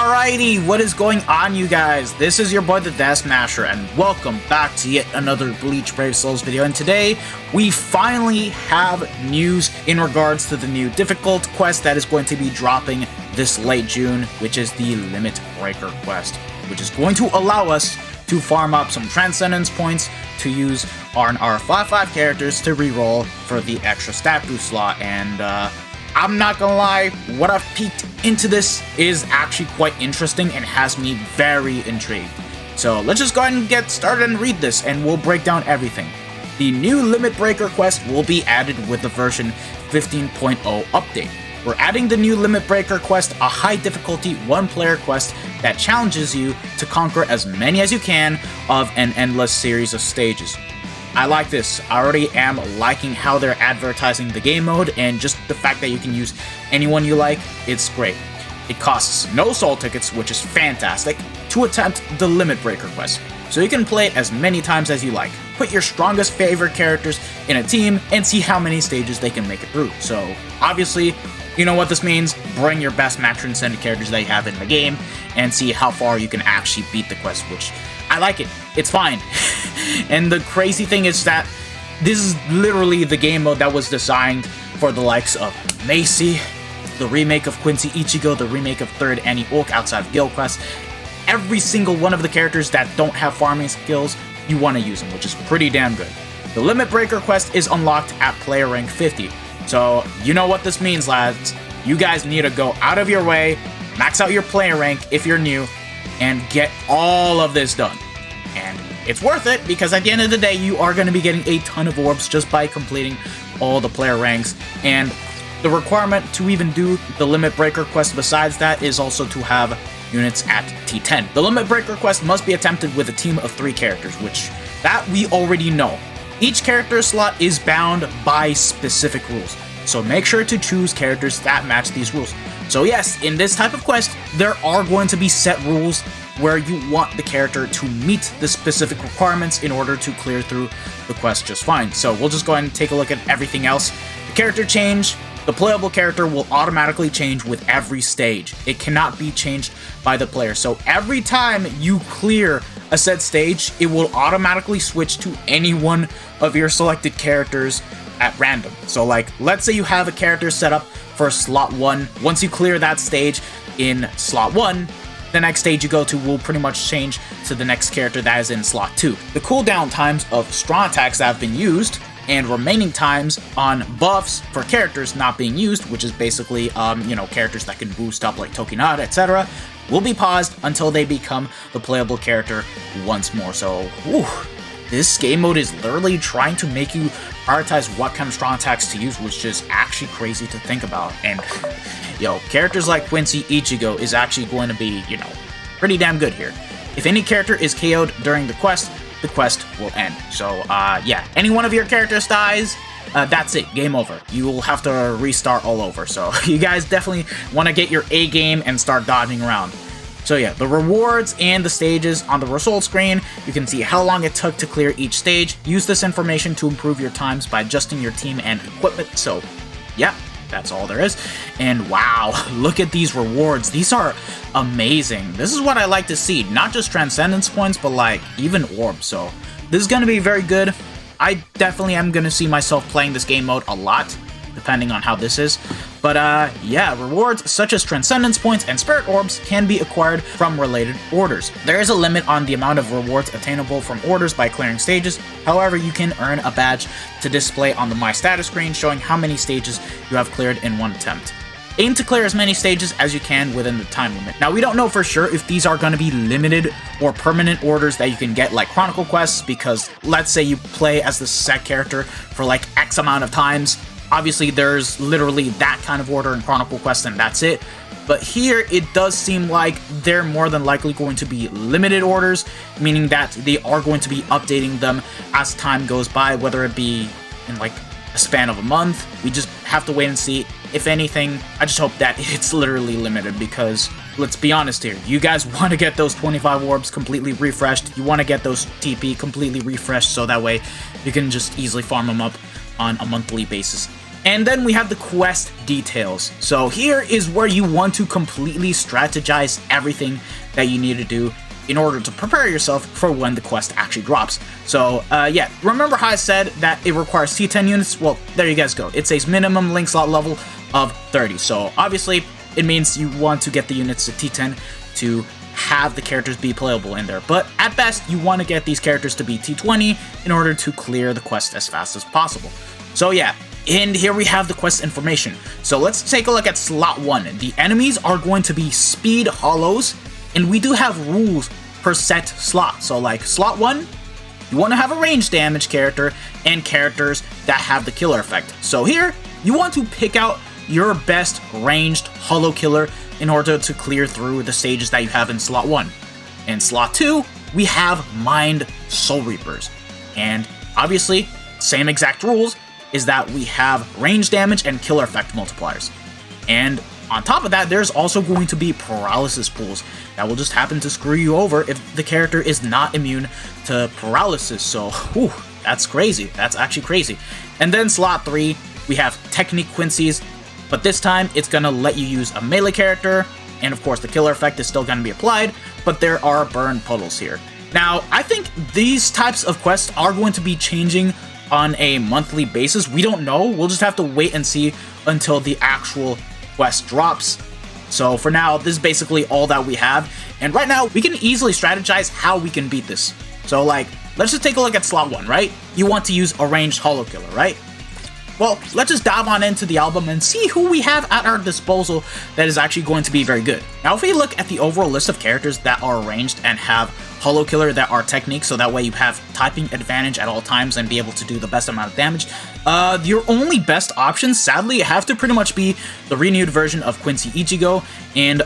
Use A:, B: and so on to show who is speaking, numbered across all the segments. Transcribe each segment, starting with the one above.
A: Alrighty, what is going on, you guys? This is your boy the Death Smasher, and welcome back to yet another Bleach Brave Souls video. And today, we finally have news in regards to the new difficult quest that is going to be dropping this late June, which is the Limit Breaker quest, which is going to allow us to farm up some Transcendence points to use on our 5/5 characters to reroll for the extra stat boost slot. And I'm not gonna lie, what I've peeked into this is actually quite interesting and has me very intrigued. So let's just go ahead and get started and read this, and we'll break down everything. The new Limit Breaker quest will be added with the version 15.0 update. We're adding the new Limit Breaker quest, a high difficulty one-player quest that challenges you to conquer as many as you can of an endless series of stages. I like this. I already am liking how they're advertising the game mode, and just the fact that you can use anyone you like, it's great. It costs no soul tickets, which is fantastic, to attempt the Limit Breaker quest, so you can play it as many times as you like. Put your strongest favorite characters in a team and see how many stages they can make it through. So, obviously, you know what this means. Bring your best max transcendent characters that you have in the game and see how far you can actually beat the quest, which I like it. It's fine. And the crazy thing is that this is literally the game mode that was designed for the likes of Macy, the remake of Quincy Ichigo, the remake of 3rd Annie Oak outside of Guild Quest. Every single one of the characters that don't have farming skills, you want to use them, which is pretty damn good. The Limit Breaker quest is unlocked at player rank 50. So, you know what this means, lads. You guys need to go out of your way, max out your player rank if you're new, and get all of this done. And it's worth it, because at the end of the day, you are going to be getting a ton of orbs just by completing all the player ranks. And the requirement to even do the Limit Breaker quest besides that is also to have units at T10. The Limit Breaker quest must be attempted with a team of 3 characters, which that we already know. Each character slot is bound by specific rules, so make sure to choose characters that match these rules. So yes, in this type of quest, there are going to be set rules where you want the character to meet the specific requirements in order to clear through the quest just fine. So we'll just go ahead and take a look at everything else. The character change. The playable character will automatically change with every stage. It cannot be changed by the player. So every time you clear a said stage, it will automatically switch to any one of your selected characters at random. So like, let's say you have a character set up for slot 1. Once you clear that stage in slot 1, the next stage you go to will pretty much change to the next character that is in slot 2. The cooldown times of strong attacks that have been used and remaining times on buffs for characters not being used, which is basically, characters that can boost up like Tokinada, etc., will be paused until they become the playable character once more. So, this game mode is literally trying to make you prioritize what kind of strong attacks to use, which is actually crazy to think about. And, characters like Quincy Ichigo is actually going to be, pretty damn good here. If any character is KO'd during the quest will end. So, any one of your characters dies, that's it, game over. You will have to restart all over. So, you guys definitely want to get your A game and start dodging around. So yeah, the rewards and the stages on the result screen, you can see how long it took to clear each stage. Use this information to improve your times by adjusting your team and equipment. So, yeah. That's all there is. And wow, look at these rewards. These are amazing. This is what I like to see. Not just Transcendence points, but like even orbs. So this is going to be very good. I definitely am going to see myself playing this game mode a lot, depending on how this is. But rewards such as Transcendence points and Spirit Orbs can be acquired from related orders. There is a limit on the amount of rewards attainable from orders by clearing stages. However, you can earn a badge to display on the My Status screen showing how many stages you have cleared in one attempt. Aim to clear as many stages as you can within the time limit. Now, we don't know for sure if these are going to be limited or permanent orders that you can get like Chronicle quests, because let's say you play as the set character for like X amount of times. Obviously, there's literally that kind of order in Chronicle Quest, and that's it. But here, it does seem like they're more than likely going to be limited orders, meaning that they are going to be updating them as time goes by, whether it be in like a span of a month. We just have to wait and see. If anything, I just hope that it's literally limited, because let's be honest here, you guys want to get those 25 orbs completely refreshed. You want to get those TP completely refreshed, so that way you can just easily farm them up on a monthly basis And then we have the quest details. So here is where you want to completely strategize everything that you need to do in order to prepare yourself for when the quest actually drops. So yeah, remember how I said that it requires T10 units? Well, there you guys go. It says minimum link slot level of 30. So obviously it means you want to get the units to T10 to have the characters be playable in there. But at best, you want to get these characters to be T20 in order to clear the quest as fast as possible. So yeah, and here we have the quest information. So let's take a look at slot 1. The enemies are going to be speed hollows, and we do have rules per set slot. So like slot 1, you want to have a range damage character and characters that have the killer effect. So here, you want to pick out your best ranged hollow killer in order to clear through the stages that you have in slot 1. In slot 2, we have Mind Soul Reapers. And obviously, same exact rules, is that we have range damage and killer effect multipliers. And on top of that, there's also going to be paralysis pools that will just happen to screw you over if the character is not immune to paralysis. So, whew, that's crazy. That's actually crazy. And then slot 3, we have Technique Quincy's, but this time it's gonna let you use a melee character, and of course the killer effect is still gonna be applied, but there are burn puddles here. Now, I think these types of quests are going to be changing on a monthly basis. We don't know. We'll just have to wait and see until the actual quest drops. So for now, this is basically all that we have. And right now, we can easily strategize how we can beat this. So like, let's just take a look at slot 1, right? You want to use a ranged hollow killer, right? Well, let's just dive on into the album and see who we have at our disposal that is actually going to be very good. Now, if we look at the overall list of characters that are ranged and have Hollow Killer that are techniques, so that way you have typing advantage at all times and be able to do the best amount of damage, your only best options, sadly, have to pretty much be the renewed version of Quincy Ichigo and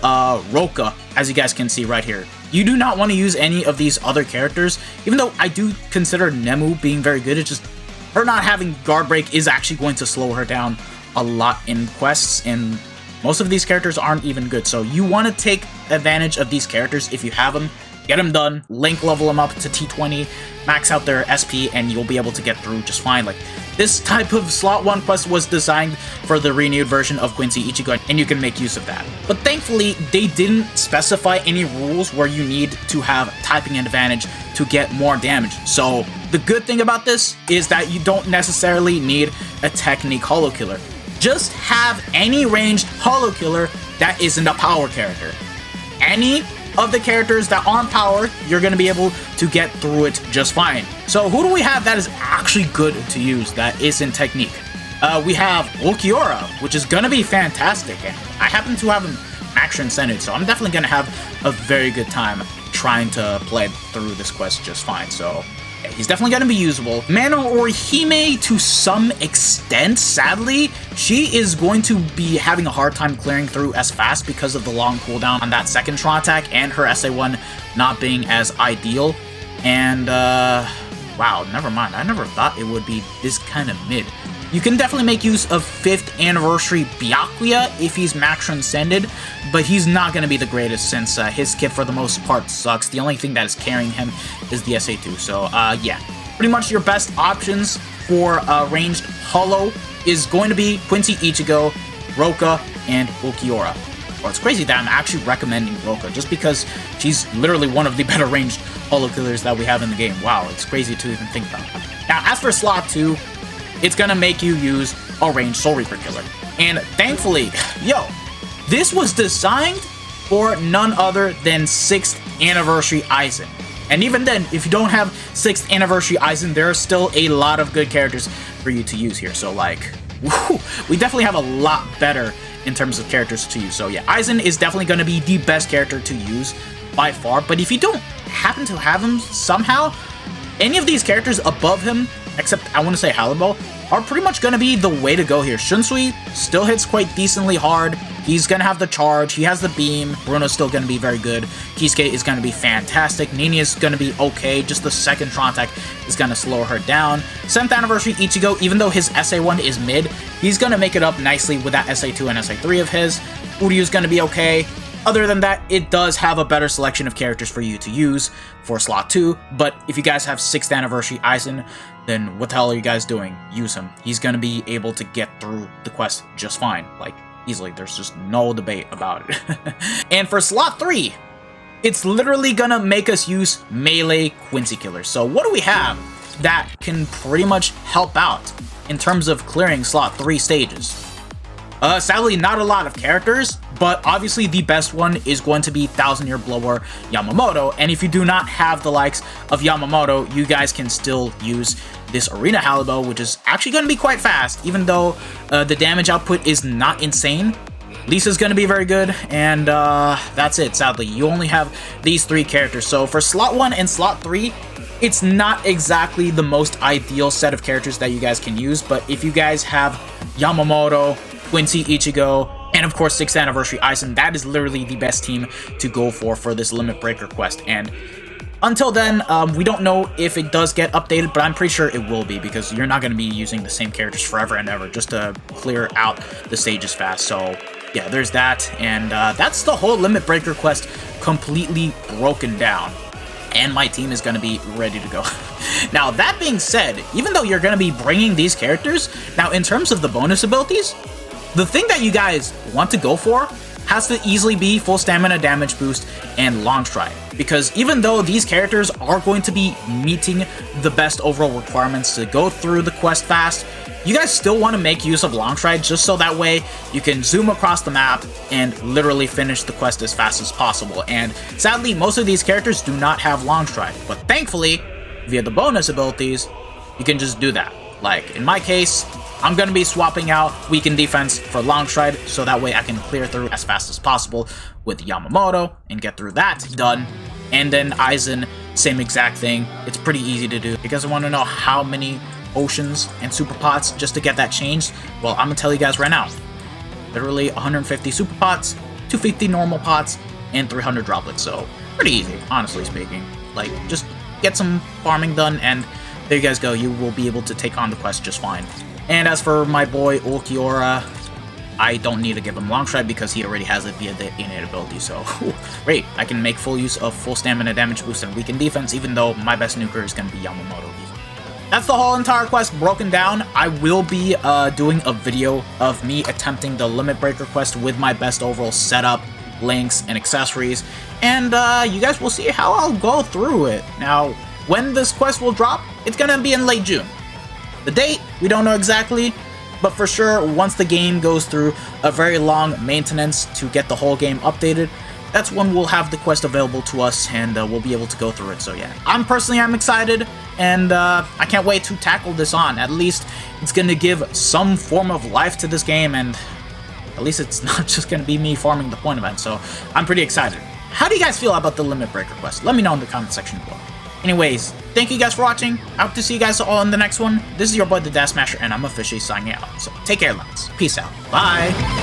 A: Roka, as you guys can see right here. You do not want to use any of these other characters, even though I do consider Nemu being very good. It's just her not having guard break is actually going to slow her down a lot in quests, and most of these characters aren't even good. So you want to take advantage of these characters if you have them, get them done, link level them up to T20, max out their SP, and you'll be able to get through just fine. Like, this type of slot 1 quest was designed for the renewed version of Quincy Ichigo, and you can make use of that. But thankfully, they didn't specify any rules where you need to have typing advantage to get more damage. So the good thing about this is that you don't necessarily need a technique hollow killer. Just have any ranged hollow killer that isn't a power character. Any of the characters that aren't power, you're going to be able to get through it just fine. So who do we have that is actually good to use that isn't technique? We have Ulquiorra, which is going to be fantastic, and I happen to have him max transcended, so I'm definitely going to have a very good time trying to play through this quest just fine. So yeah, he's definitely going to be usable. Mano Orihime, to some extent, sadly, she is going to be having a hard time clearing through as fast because of the long cooldown on that second Tron attack and her SA1 not being as ideal. And, wow, never mind. I never thought it would be this kind of mid. You can definitely make use of 5th Anniversary Byakuya if he's max transcended, but he's not going to be the greatest since his kit for the most part sucks. The only thing that is carrying him is the SA2. So yeah, pretty much your best options for ranged hollow is going to be Quincy Ichigo, Roka, and Ulquiorra. Well, it's crazy that I'm actually recommending Roka just because she's literally one of the better ranged hollow killers that we have in the game. Wow, it's crazy to even think about. Now, as for slot 2, it's gonna make you use a ranged Soul Reaper killer. And thankfully, yo, this was designed for none other than 6th Anniversary Aizen. And even then, if you don't have 6th Anniversary Aizen, there are still a lot of good characters for you to use here. So like, woo, we definitely have a lot better in terms of characters to use. So yeah, Aizen is definitely gonna be the best character to use by far. But if you don't happen to have him somehow, any of these characters above him, except I want to say Halibut, are pretty much going to be the way to go here. Shunsui still hits quite decently hard. He's going to have the charge. He has the beam. Bruno's still going to be very good. Kisuke is going to be fantastic. Nini is going to be okay. Just the second Tron attack is going to slow her down. 7th Anniversary Ichigo, even though his SA1 is mid, he's going to make it up nicely with that SA2 and SA3 of his. Uryu's going to be okay. Other than that, it does have a better selection of characters for you to use for slot 2, but if you guys have 6th anniversary Aizen, then what the hell are you guys doing? Use him. He's gonna be able to get through the quest just fine, like, easily. There's just no debate about it. And for slot 3, it's literally gonna make us use melee Quincy killers. So what do we have that can pretty much help out in terms of clearing slot 3 stages? Sadly, not a lot of characters, but obviously the best one is going to be 1000-Year Blower Yamamoto, and if you do not have the likes of Yamamoto, you guys can still use this Arena Halibo, which is actually going to be quite fast, even though the damage output is not insane. Lisa's going to be very good, and that's it, sadly. You only have these 3 characters, so for slot 1 and slot 3, it's not exactly the most ideal set of characters that you guys can use, but if you guys have Yamamoto, Quincy, Ichigo, and of course 6th anniversary Aizen, that is literally the best team to go for this Limit Breaker quest. And until then, we don't know if it does get updated, but I'm pretty sure it will be, because you're not going to be using the same characters forever and ever just to clear out the stages fast. So yeah, there's that, and that's the whole Limit Breaker quest completely broken down. And my team is going to be ready to go. Now, that being said, even though you're going to be bringing these characters, now in terms of the bonus abilities, the thing that you guys want to go for has to easily be full stamina damage boost and long stride, because even though these characters are going to be meeting the best overall requirements to go through the quest fast, you guys still want to make use of long stride just so that way you can zoom across the map and literally finish the quest as fast as possible. And sadly, most of these characters do not have long stride, but thankfully, via the bonus abilities, you can just do that. Like in my case, I'm going to be swapping out weakened defense for long stride, so that way I can clear through as fast as possible with Yamamoto and get through that done. And then Aizen, same exact thing. It's pretty easy to do. You guys want to know how many oceans and super pots just to get that changed? Well, I'm going to tell you guys right now. Literally 150 super pots, 250 normal pots, and 300 droplets. So pretty easy, honestly speaking. Like, just get some farming done, and there you guys go. You will be able to take on the quest just fine. And as for my boy Ulquiorra, I don't need to give him long stride because he already has it via the innate ability. So great, I can make full use of full stamina damage boost and weakened defense, even though my best nuker is going to be Yamamoto. That's the whole entire quest broken down. I will be doing a video of me attempting the Limit Breaker quest with my best overall setup, links, and accessories, and you guys will see how I'll go through it. Now, when this quest will drop, it's going to be in late June. The date, we don't know exactly, but for sure, once the game goes through a very long maintenance to get the whole game updated, that's when we'll have the quest available to us, and we'll be able to go through it. So yeah, I'm excited, and I can't wait to tackle this on. At least it's going to give some form of life to this game, and at least it's not just going to be me farming the point event, so I'm pretty excited. How do you guys feel about the Limit Breaker quest? Let me know in the comment section below. Anyways, thank you guys for watching. I hope to see you guys all in the next one. This is your boy, the Dash Smasher, and I'm officially signing out. So take care, lads. Peace out. Bye.